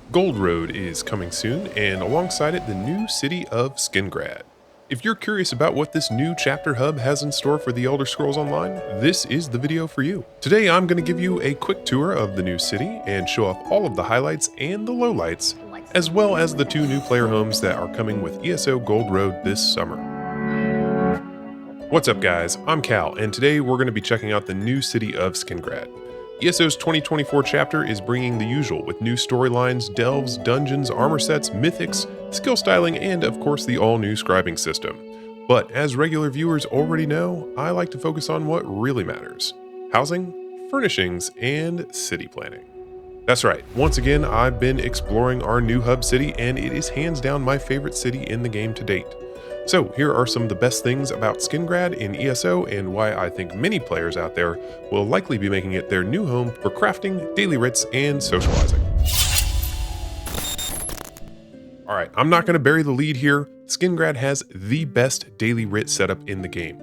Gold Road is coming soon, and alongside it, the new city of Skingrad. If you're curious about what this new chapter hub has in store for the Elder Scrolls Online, this is the video for you. Today, I'm going to give you a quick tour of the new city and show off all of the highlights and the lowlights, as well as the two new player homes that are coming with ESO Gold Road this summer. What's up, guys? I'm Cal, and today we're going to be checking out the new city of Skingrad. ESO's 2024 chapter is bringing the usual with new storylines, delves, dungeons, armor sets, mythics, skill styling, and of course the all-new scribing system. But as regular viewers already know, I like to focus on what really matters: housing, furnishings, and city planning. That's right, once again I've been exploring our new hub city, and it is hands down my favorite city in the game to date. So here are some of the best things about Skingrad in ESO and why I think many players out there will likely be making it their new home for crafting, daily writs, and socializing. Alright, I'm not going to bury the lead here. Skingrad has the best daily writ setup in the game.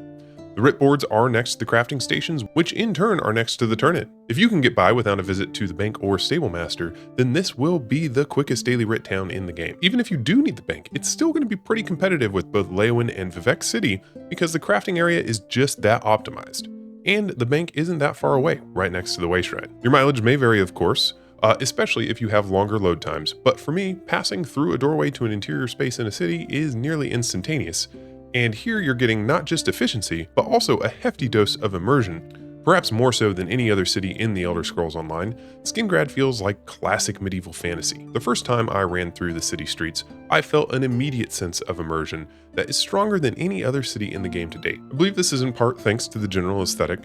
The writ boards are next to the crafting stations, which in turn are next to the turn-in. If you can get by without a visit to the bank or stable master, then this will be the quickest daily writ town in the game. Even if you do need the bank, it's still going to be pretty competitive with both Leowyn and Vivec City because the crafting area is just that optimized. And the bank isn't that far away, right next to the Wayshrine. Your mileage may vary, of course, especially if you have longer load times, but for me, passing through a doorway to an interior space in a city is nearly instantaneous. And here you're getting not just efficiency, but also a hefty dose of immersion. Perhaps more so than any other city in the Elder Scrolls Online, Skingrad feels like classic medieval fantasy. The first time I ran through the city streets, I felt an immediate sense of immersion that is stronger than any other city in the game to date. I believe this is in part thanks to the general aesthetic,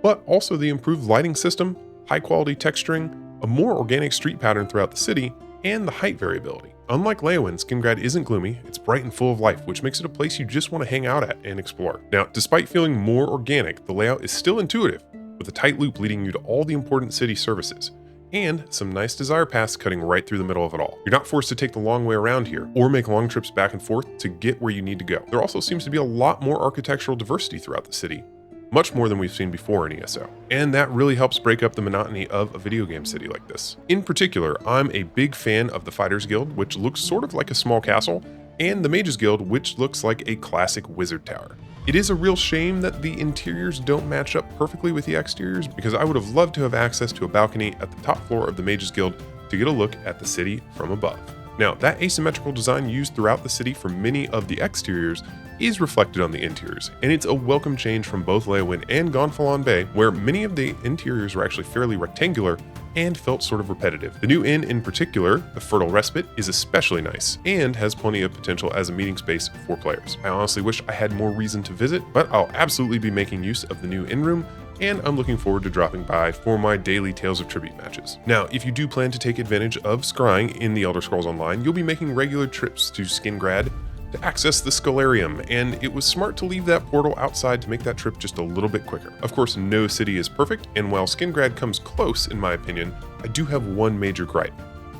but also the improved lighting system, high quality texturing, a more organic street pattern throughout the city, and the height variability. Unlike Leowyn, Skingrad isn't gloomy, it's bright and full of life, which makes it a place you just want to hang out at and explore. Now, despite feeling more organic, the layout is still intuitive, with a tight loop leading you to all the important city services, and some nice desire paths cutting right through the middle of it all. You're not forced to take the long way around here, or make long trips back and forth to get where you need to go. There also seems to be a lot more architectural diversity throughout the city, much more than we've seen before in ESO. And that really helps break up the monotony of a video game city like this. In particular, I'm a big fan of the Fighters Guild, which looks sort of like a small castle, and the Mages Guild, which looks like a classic wizard tower. It is a real shame that the interiors don't match up perfectly with the exteriors, because I would have loved to have access to a balcony at the top floor of the Mages Guild to get a look at the city from above. Now, that asymmetrical design used throughout the city for many of the exteriors is reflected on the interiors, and it's a welcome change from both Leowyn and Gonfalon Bay, where many of the interiors were actually fairly rectangular and felt sort of repetitive. The new inn in particular, the Fertile Respite, is especially nice and has plenty of potential as a meeting space for players. I honestly wish I had more reason to visit, but I'll absolutely be making use of the new inn room, and I'm looking forward to dropping by for my daily Tales of Tribute matches. Now, if you do plan to take advantage of scrying in the Elder Scrolls Online, you'll be making regular trips to Skingrad to access the Scholarium, and it was smart to leave that portal outside to make that trip just a little bit quicker. Of course, no city is perfect, and while Skingrad comes close in my opinion, I do have one major gripe.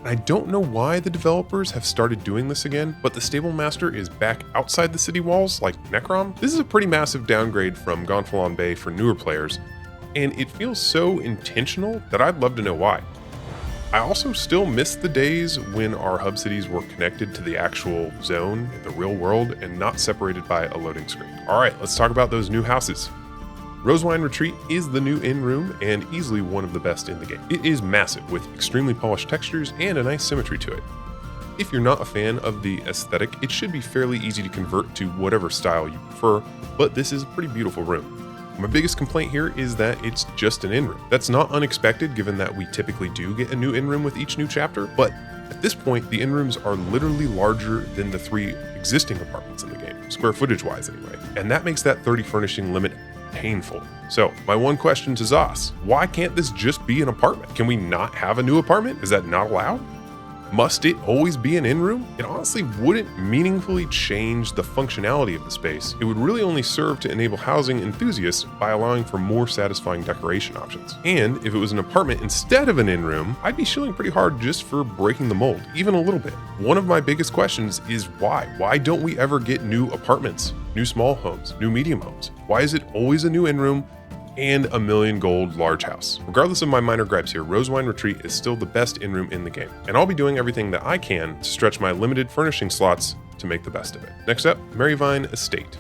I don't know why the developers have started doing this again, but the Stable Master is back outside the city walls like Necrom. This is a pretty massive downgrade from Gonfalon Bay for newer players, and it feels so intentional that I'd love to know why. I also still miss the days when our hub cities were connected to the actual zone in the real world and not separated by a loading screen. Alright, let's talk about those new houses. Rosewine Retreat is the new inn room and easily one of the best in the game. It is massive with extremely polished textures and a nice symmetry to it. If you're not a fan of the aesthetic, it should be fairly easy to convert to whatever style you prefer, but this is a pretty beautiful room. My biggest complaint here is that it's just an inn room. That's not unexpected given that we typically do get a new inn room with each new chapter, but at this point the inn rooms are literally larger than the 3 existing apartments in the game, square footage wise anyway, and that makes that 30 furnishing limit painful. So my one question to Zos: why can't this just be an apartment? Can we not have a new apartment? Is that not allowed? Must it always be an inn room? It honestly wouldn't meaningfully change the functionality of the space. It would really only serve to enable housing enthusiasts by allowing for more satisfying decoration options. And if it was an apartment instead of an inn room, I'd be shilling pretty hard just for breaking the mold, even a little bit. One of my biggest questions is why? Why don't we ever get new apartments, new small homes, new medium homes? Why is it always a new inn room and a million gold large house. Regardless of my minor gripes here, Rosewine Retreat is still the best in-room in the game, and I'll be doing everything that I can to stretch my limited furnishing slots to make the best of it. Next up, Merryvine Estate.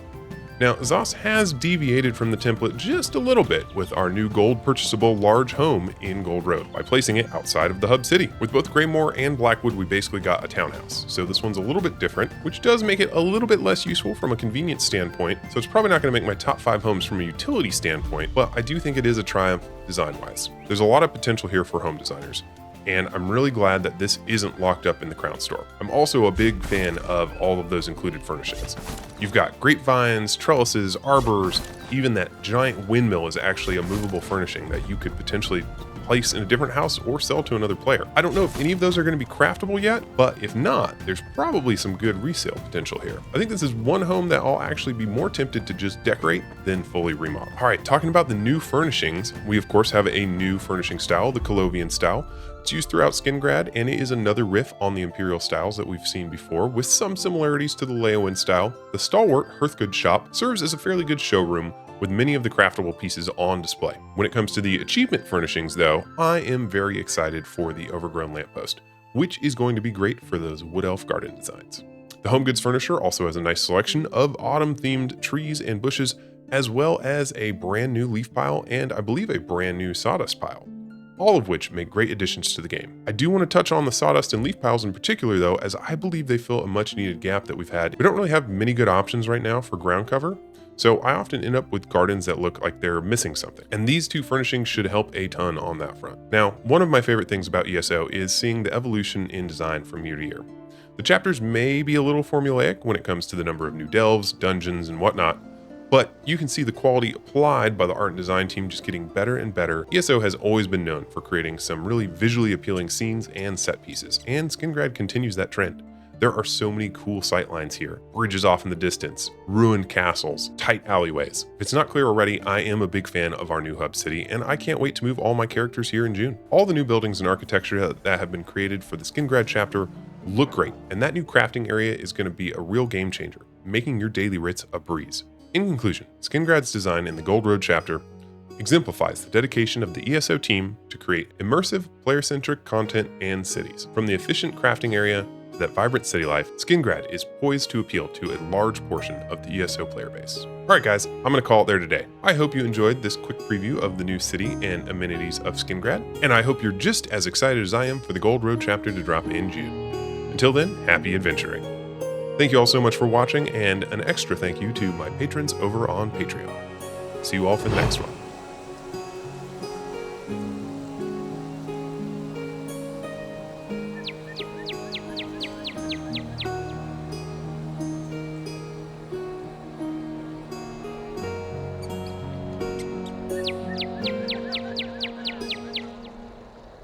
Now, Zos has deviated from the template just a little bit with our new gold purchasable large home in Gold Road by placing it outside of the hub city. With both Greymoor and Blackwood, we basically got a townhouse. So this one's a little bit different, which does make it a little bit less useful from a convenience standpoint. So it's probably not going to make my top 5 homes from a utility standpoint, but I do think it is a triumph design-wise. There's a lot of potential here for home designers, and I'm really glad that this isn't locked up in the Crown Store. I'm also a big fan of all of those included furnishings. You've got grapevines, trellises, arbors, even that giant windmill is actually a movable furnishing that you could potentially place in a different house or sell to another player. I don't know if any of those are going to be craftable yet, but if not, there's probably some good resale potential here. I think this is one home that I'll actually be more tempted to just decorate than fully remodel. All right, talking about the new furnishings, we of course have a new furnishing style, the Colovian style. It's used throughout Skingrad, and it is another riff on the Imperial styles that we've seen before, with some similarities to the Leowen style. The stalwart Hearthgood shop serves as a fairly good showroom, with many of the craftable pieces on display. When it comes to the achievement furnishings though, I am very excited for the overgrown lamppost, which is going to be great for those wood elf garden designs. The home goods furnisher also has a nice selection of autumn themed trees and bushes, as well as a brand new leaf pile and I believe a brand new sawdust pile, all of which make great additions to the game. I do want to touch on the sawdust and leaf piles in particular though, as I believe they fill a much needed gap that we've had. We don't really have many good options right now for ground cover, so I often end up with gardens that look like they're missing something, and these two furnishings should help a ton on that front. Now, one of my favorite things about ESO is seeing the evolution in design from year to year. The chapters may be a little formulaic when it comes to the number of new delves, dungeons, and whatnot, but you can see the quality applied by the art and design team just getting better and better. ESO has always been known for creating some really visually appealing scenes and set pieces, and Skingrad continues that trend. There are so many cool sightlines here, bridges off in the distance, ruined castles, tight alleyways. If it's not clear already, I am a big fan of our new hub city, and I can't wait to move all my characters here in June. All the new buildings and architecture that have been created for the Skingrad chapter look great, and that new crafting area is going to be a real game changer, making your daily writs a breeze. In conclusion, Skingrad's design in the Gold Road chapter exemplifies the dedication of the ESO team to create immersive, player-centric content and cities. From the efficient crafting area to that vibrant city life, Skingrad is poised to appeal to a large portion of the ESO player base. Alright guys, I'm going to call it there today. I hope you enjoyed this quick preview of the new city and amenities of Skingrad, and I hope you're just as excited as I am for the Gold Road chapter to drop in June. Until then, happy adventuring. Thank you all so much for watching, and an extra thank you to my patrons over on Patreon. See you all for the next one.